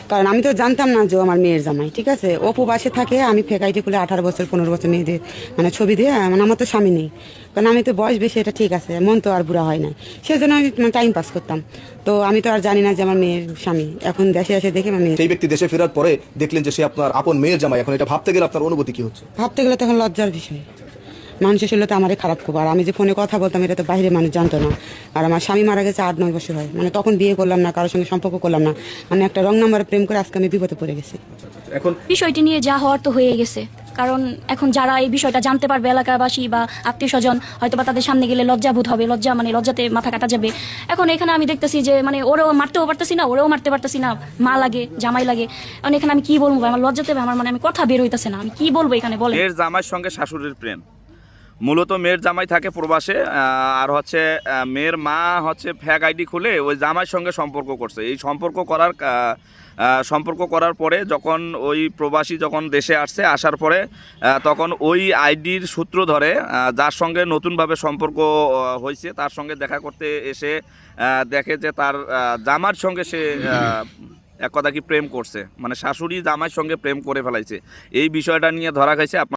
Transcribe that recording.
কারণ আমি তো জানতাম না যে ও আমার মেয়ের জামাই, ঠিক আছে। ও প্রবাসে থাকে, আমি ফেক আইডি খুলে 18 বছর 15 বছর মেয়েদের মানে ছবি দিয়ে, মানে আমার তো স্বামী নেই, কারণ আমি তো বয়স বেশি, এটা ঠিক আছে, মন তো আর বুড়া হয় নাই, সেজন্য আমি টাইম পাস করতাম। তো আমি তো আর জানি না যে আমার মেয়ের স্বামী। এখন দেশে এসে দেখি আমার মেয়ে। সেই ব্যক্তি দেশে ফেরার পরে দেখলেন যে সে আপনার আপন মেয়ের জামাই, এখন এটা ভাবতে গেলে আপনার অনুভূতি কি হচ্ছে? ভাবতে গেলে তখন লজ্জার বিষয়। মানুষের শুনলে তো আমারই খারাপ করবো, আর আমি যে ফোনে কথা বলতাম এটা তো বাইরে মানুষ জানতো না। আর আমার স্বামী মারা গেছে 8-9 বছর হয়, মানে তখন বিয়ে করলাম না, কারোর সঙ্গে সম্পর্ক করলাম না, মানে একটা রং নাম্বারে প্রেম করে আজকে আমি বিপদে পড়ে গেছি। এখন বিষয়টি নিয়ে যা হওয়ার তো হয়ে গেছে, কারণ এখন যারা এই বিষয়টা জানতে পারবে, এলাকাবাসী বা আত্মীয় স্বজন হয়তো বা তাদের সামনে গেলে লজ্জাবোধ হবে, লজ্জাতে মাথা কাটা যাবে। এখন এখানে আমি দেখতেছি যে মানে ওরাও মারতেও পারতেছি না, ওরাও মারতে পারতেছি না, মা লাগে জামাই লাগে। এখন এখানে আমি কি বলবো, আমার লজ্জাতে আমার মানে আমি কথা বের হইতেছে না, আমি কি বলবো এখানে বলে। মেয়ের জামাইয়ের সঙ্গে শাশুড়ির প্রেম, মূলত মেয়ের জামাই থাকে প্রবাসে, আর হচ্ছে মেয়ের মা হচ্ছে ফ্যাক আইডি খুলে ওই জামাইয়ের সঙ্গে সম্পর্ক করছে। এই সম্পর্ক করার পরে যখন ওই প্রবাসী যখন দেশে আসছে, আসার পরে তখন ওই আইডির সূত্র ধরে যার সঙ্গে নতুনভাবে সম্পর্ক হয়েছে তার সঙ্গে দেখা করতে এসে দেখে যে তার জামার সঙ্গে সে এক কথা কি প্রেম করছে, মানে শাশুড়ি জামাইয়ের সঙ্গে প্রেম করে ফেলাইছে। এই বিষয়টা নিয়ে ধরা খাইছে।